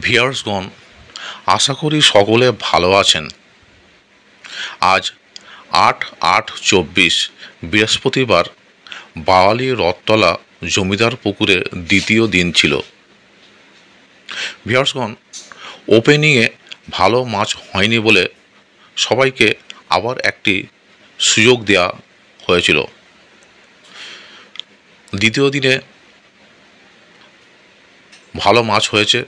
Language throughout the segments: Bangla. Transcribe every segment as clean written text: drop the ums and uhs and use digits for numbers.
ভিউয়ার্সগণ, আশা করি সকলে ভালো আছেন। আজ ৮/৮/২৪ বৃহস্পতিবার বাওয়ালি রথতলা জমিদার পুকুরে দ্বিতীয় দিন ছিল। ভিউয়ার্সগণ, ওপেনিংয়ে ভালো মাছ হয়নি বলে সবাইকে আবার একটি সুযোগ দেওয়া হয়েছিল। দ্বিতীয় দিনে ভালো মাছ হয়েছে।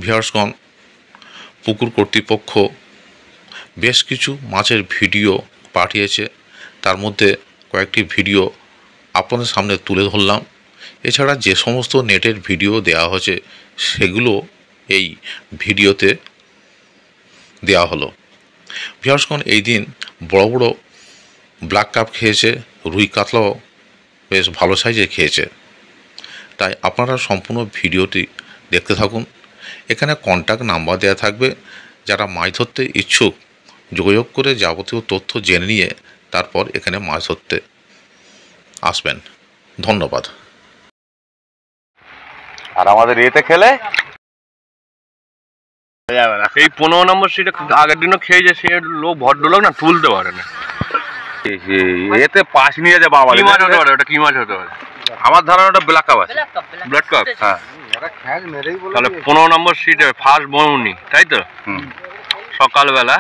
ভিউয়ার্সগণ, পুকুর কর্তৃপক্ষ বেশ কিছু মাছের ভিডিও পাঠিয়েছে, তার মধ্যে কয়েকটি ভিডিও আপনাদের সামনে তুলে ধরলাম। এছাড়া যে সমস্ত নেটের ভিডিও দেওয়া হয়েছে সেগুলো এই ভিডিওতে দেওয়া হলো। ভিউয়ার্সগণ, এই দিন বড় বড় ব্ল্যাক কাপ খেয়েছে, রুই কাতলাও বেশ ভালো সাইজে খেয়েছে। তাই আপনারা সম্পূর্ণ ভিডিওটি দেখতে থাকুন। এখানে কন্ট্যাক্ট নাম্বার দেওয়া থাকবে, যারা মাছ ধরতে ইচ্ছুক যোগাযোগ করে যাবতীয় তথ্য জেনে নিয়ে তারপর এখানে মাছ ধরতে আসবেন। ধন্যবাদ। আর আমাদের এতে খেলে এই 15 নম্বর সিটে আগের দিনও খেয়েছে, সে লোক ভদ্রলোক না, তুলতে পারে না। এতে পাশ নিয়ে যাবে বাবা। কি মাছ হতে পারে ওটা? কি মাছ হতে পারে? আমার ধারণা ওটা ব্ল্যাক কাপ আছে। ব্ল্যাক কাপ, হ্যাঁ। তাহলে 15 নম্বর সিটে ফার্স্ট বউনি, তাই তো? সকালবেলা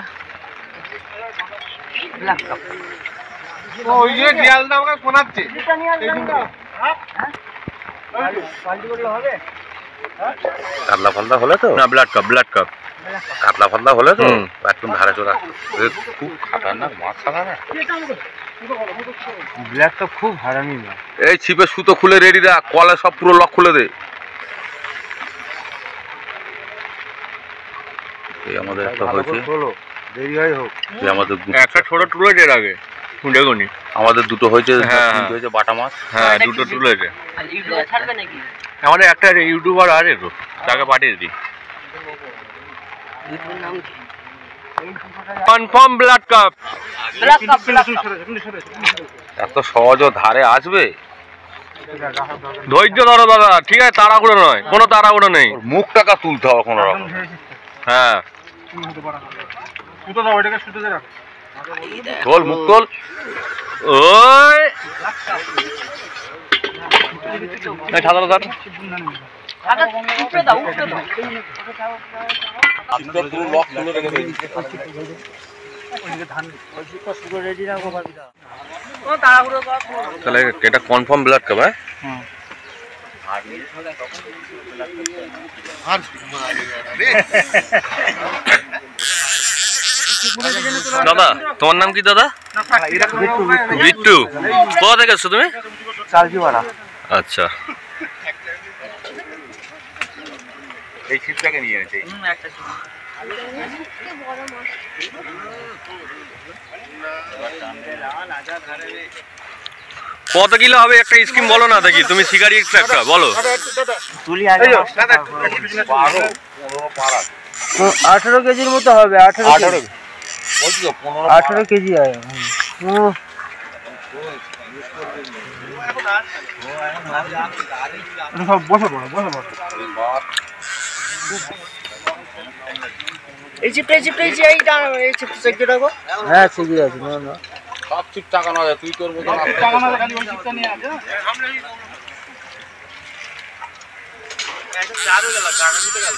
কাতলা ফাতলা হলে তো না, ব্লাড কাপ, ব্লাড কাপ কাতলা ফাতলা হলে তো একদম ধারে চোরা। খুব খাতারনাক মাছ ছাড়া না, ব্ল্যাক কাপ খুব হারামি মাছ। এই ছিপে সুতো খুলে রেডি রাখ, কলে সব পুরো লক খুলে দে। এই আমাদের একটা হয়েছে, দেরি হয় হোক। আমাদের একটা ছোট তুলেছে এর আগে, দেখুনি আমাদের দুটো হয়েছে, হয়েছে বাটা মাছ। হ্যাঁ, দুটো তুলেছে। আমাদের একটা ইউটিউবার আছে তো, তাকে পাঠিয়ে দিই। Confirm blood carp. এত সহজ ধারে আসবে? ধৈর্য ধরো দাদা, ঠিক আছে? তাড়াহুড়ো নয়, কোনো তাড়াহুড়ো নেই। মুখ টাকা তুলতে হবে কোনো রকম। হ্যাঁ, তোল, মুখ তোল। ওই সাদা ধর। তাহলে এটা কনফার্ম ব্লাড কাপ। হ্যাঁ, দাদা তোমার নাম কি দাদা? বিট্টু। কোথা থেকে এসছো তুমি? আচ্ছা, এই ছিপটাকে নিয়ে এনেছে। কত কিলো হবে একটা স্কিম বলো না দেখি, তুমি শিকারি একটা বলো। 18 কেজির মতো হবে। 18 কেজি হয়। এই চিপটা রাখো। হ্যাঁ, ঠিকই আছে। না সব চিপ টাকা না, তুই করবো তো টাকা না, খালি ওই চিপটা নিয়ে আসে। আমরা এই একটা চার হয়ে গেল, কাকা দিতে গেল।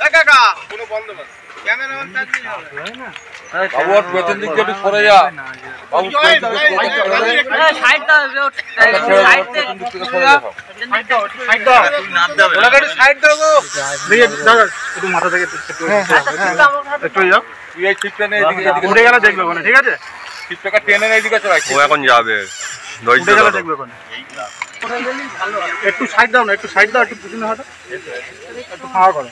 এ কাকা, কোনো বন্ধ না, ক্যামেরাম্যান চাকরি হবে না। বাবু আর পেছন দিকে একটু সরে যা। বাবু সাইড দাও, সাইড দাও, নাম দেবে। ওরা গাড়ি সাইড দাও গো। দেখে দাদা একটু মাথা থেকে একটু যাও। তুই এই চিপটা নিয়ে এদিকে উঠে গেলে দেখবে কোন, ঠিক আছে? চিপটাকে টেনে নিয়ে এদিকে চলে। ও এখন যাবে, ধৈর্য ধরো, দেখবে কোন। একটু সাইড দাও না, একটু সাইড দাও, একটু পিছনে হাঁটো, একটু ফাঁকা করো।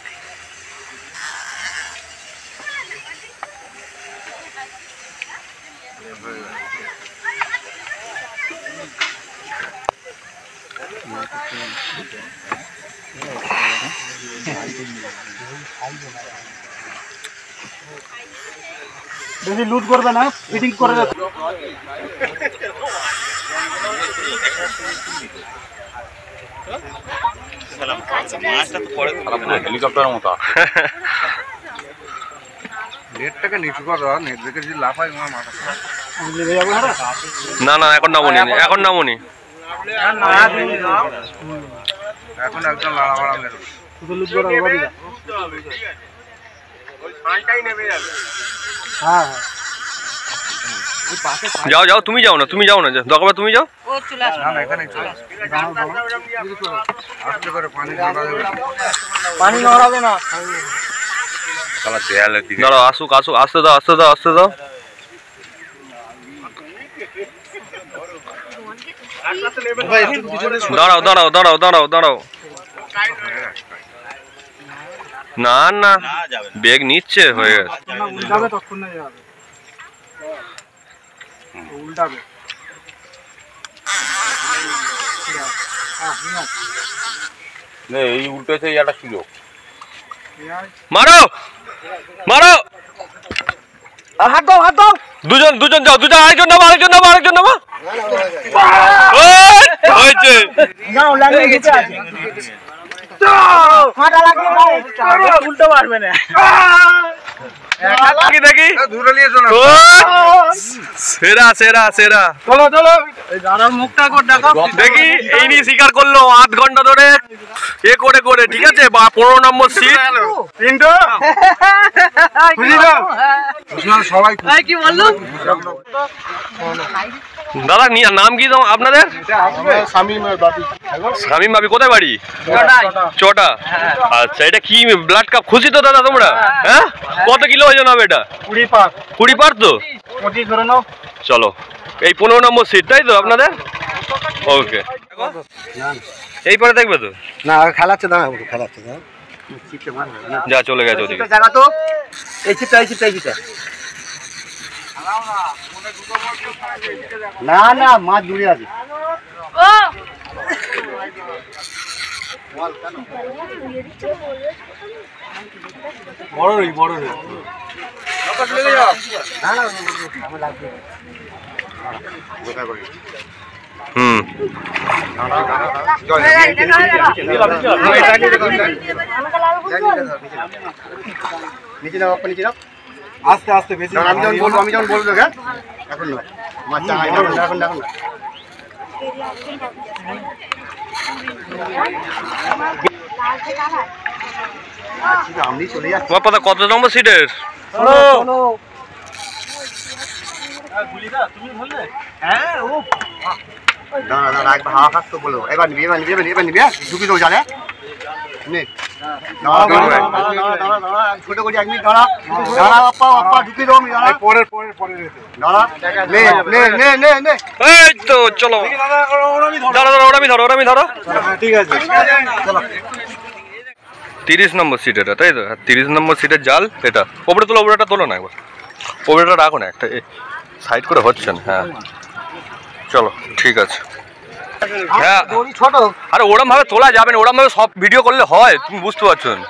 বেশি লুট করবে না, ফিটিং করে দেবো। হেলিকপ্টারের মতো নেটটাকে নিচু কর, নেট দেখে যদি লাফাই আমার মাথা। না না এখন নামুনি, এখন নামুনি, এখন একদম লাড়াবাড়া নেই। যাও যাও, তুমি যাও না, তুমি যাও না, দরকার তুমি যাও। পানি নড়াবে না। দাঁড়াও, আসুক আসুক, আসতে দাও আসতে দাও আসতে দাও। দাঁড়াও দাঁড়াও দাঁড়াও দাঁড়াও দাঁড়াও। না না বেগ নিচ্ছে, হয়ে গেছে। এই উল্টেছে একটা সুযোগ। মারো মারো, হাত দাও হাত দাও। দুজন দুজন যাও, দুজন, আরেকজন নামো আরেকজন নামো আরেকজন নামো। হয়েছে, নাও লাগিয়ে গেছে আছে। ফাটা লাগবে ভাই, উল্টো পারবে না। দেখি সেরা সেরা সেরা। চলো চলো, দাদার মুখটা কর দেখো। দেখি এই নিয়ে স্বীকার করলো 8 ঘন্টা ধরে এ করে করে, ঠিক আছে। বা 15 নম্বর সিট তিনটো সবাই কি বললো দাদা। নাম কি আপনাদের? শামীম ভাবি। কোথায় বাড়ি? চটা। আচ্ছা, এটা কি ব্লাড কাপ? খুশি তো দাদা তোমরা? হ্যাঁ, কত কিলো ওজন হবে এটা? 20 পার তো। 25 ধরে নাও। চলো, এই 15 নম্বর সিট, তাই তো আপনাদের? ওকে, এই পরে দেখবে তো না, খেলাচ্ছে না, খেলাচ্ছে না। যা চলে গেছে ওদিকে। জায়গা তো এই চিপটা এই চিপটা এই চিপটা। না না, মাছ দূরে আছে। বড় রই বড় রই। নিচে নাও, নিচে নাও, আস্তে আস্তে। বেশি আমি যখন বলবো হ্যাঁ, এখন না মাছ চাই, এখন না। আমি চলে যাচ্ছি। কত নম্বর সিটের? দাঁড়া দাঁড়া, একবার হাওয়া খাস তো বলো। এবার নিবি এবার নিবি এবার নিবি, ঢুকি তো জানে নে। ছোট করে 1 মিনিট দাঁড়া দাঁড়া, বাপ্পা বাপ্পা ঢুকি দাও। আমি দাঁড়া, পরের পরের পরের দাঁড়া, নে নে নে নে নে। এই তো চলো, দাঁড়া দাঁড়া, ওরামি ধরো ওরামি ধরো। ঠিক আছে চলো। 30 নম্বর সিট এটা, তাই তো? 30 নম্বর সিটের জাল এটা। ওপরে তোলো, ওপরেটা তোলো না, একবার ওপরেটা রাখো না, একটা সাইড করে হচ্ছে না। হ্যাঁ চলো, ঠিক আছে। হ্যাঁ, ছোট। আরে ওরম ভাবে তোলা যাবে না, ওরম ভাবে সব ভিডিও করলে হয়, তুমি বুঝতে পারছো না।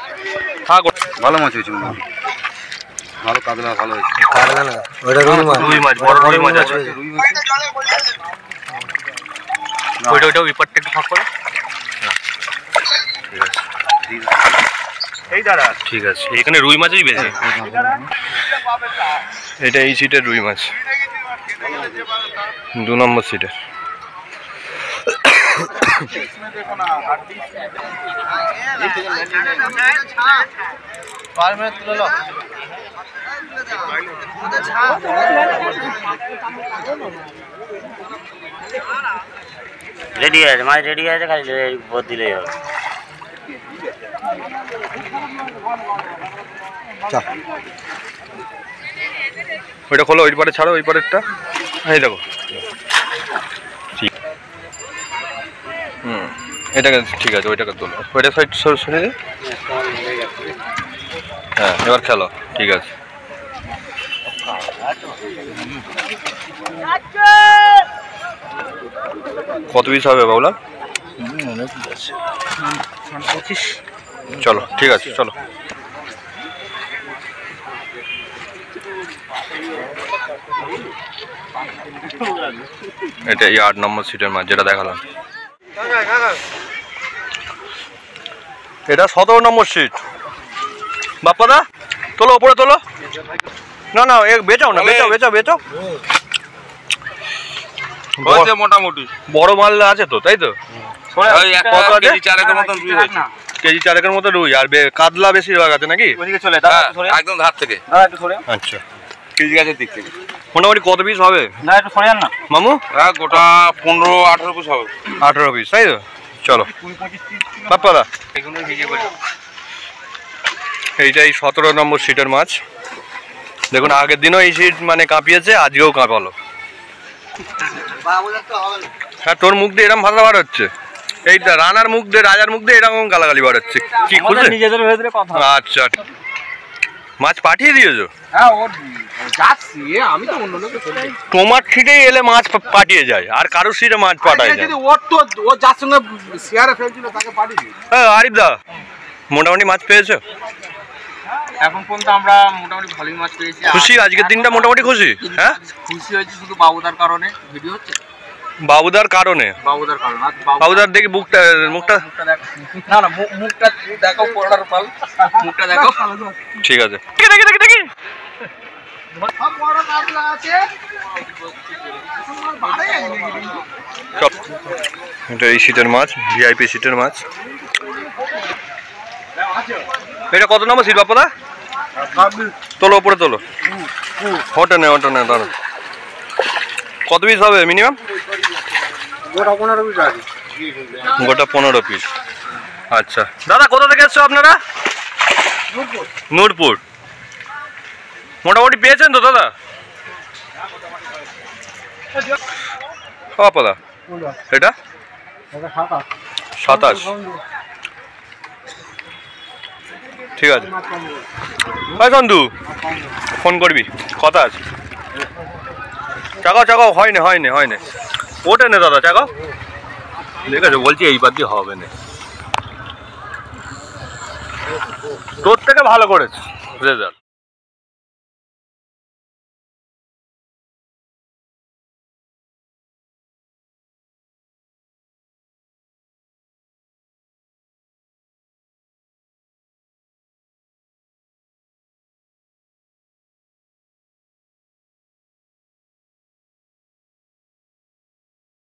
থাক, ভালো মাছ হয়েছে, ভালো কাতলা, ভালো হয়েছে। রুই মাছ, বড় রুই মাছ আছে। ওইটাও বিপারটা একটু ফাঁক করে। এই দাঁড়া, ঠিক আছে। এখানে রুই মাছই বেশি। এটা এই সিটের রুই মাছ, 2 নম্বর সিটের। রেডি আছে মাছ, রেডি আছে, খালি ভোট দিলেই হবে। ওইটা খোলো, ওই পারে ছাড়ো, ওই পারেরটা। এই দেখো, এটাকে ঠিক আছে, ওইটাকে তোলো, ওইটা সাইড সরে দে। হ্যাঁ, এবার খেলো, ঠিক আছে। কত পিস হবে বাবুলা? চলো, ঠিক আছে, চলো। এটা 8 নম্বর সিটের মাছ, যেটা দেখালাম। এটা 17 নম্বর সিট। বাপ্পাদা তোলো, ওপরে তোলো। না না বেচাও না, বেচাও। মোটামুটি বড় মাল আছে তো, তাই তো? কত আছে? কেজি 4 মতো রুই। আর কাতলা বেশিরভাগ আছে নাকি? একদম ধার থেকে। আচ্ছা, কেজি গাছের দিক থেকে মোটামুটি কত পিস হবে মামু? গোটা 15-18 পিস হবে। 18 পিস, তাই তো? চলো বাপ্পাদা, এইটাই 17 নম্বর সিটের মাছ। দেখুন আগের দিনও এই সিট মানে কাঁপিয়েছে, আজকেও কাঁপালো। হ্যাঁ, তোর মুখ দিয়ে এরকম ভাষা বার হচ্ছে, এইটা রানার মুখ দিয়ে, রাজার মুখ দিয়ে এরকম গালাগালি বার হচ্ছে। কি খুঁজে? আচ্ছা, মাছ পাঠিয়ে দিয়েছো? তোমার সিটেই এলে মাছ পাঠিয়ে যায়, আর কারোর সিটে মাছ পাঠায় যায়। হ্যাঁ আরিফ দা, মোটামুটি মাছ পেয়েছো? এখন পর্যন্ত আমরা মোটামুটি ভালোই মাছ পেয়েছি। খুশি? আজকের দিনটা মোটামুটি খুশি? হ্যাঁ, খুশি হয়েছি শুধু বাবুদার কারণে। ভিডিও হচ্ছে বাবুদার কারণে? বাবুদার দেখি মুখটা না না, মুখটা দেখো, পড়ার পাল মুখটা দেখো। ঠিক আছে, দেখি এটা এই সিটের মাছ, ভিআইপি সিটের মাছ। এটা কত নম্বর সিট বাপ্পাদা? তোলো, ওপরে তোলো। ওটা নে দাঁড়া। কত পিস হবে মিনিমাম? গোটা 15 পিস। আচ্ছা দাদা, কোথা থেকে এসছো আপনারা? নূরপুর। মোটামুটি পেয়েছেন তো দাদা? বাপ্পাদা এটা 27। ঠিক আছে ভাই, সন্ধু ফোন করবি, কথা আছে। চাকাও হয়নি। ওটা নে দাদা, চাকাও। ঠিক আছে, বলছি এইবার দিয়ে হবে না, তোর থেকে ভালো করেছে রেজাল্ট।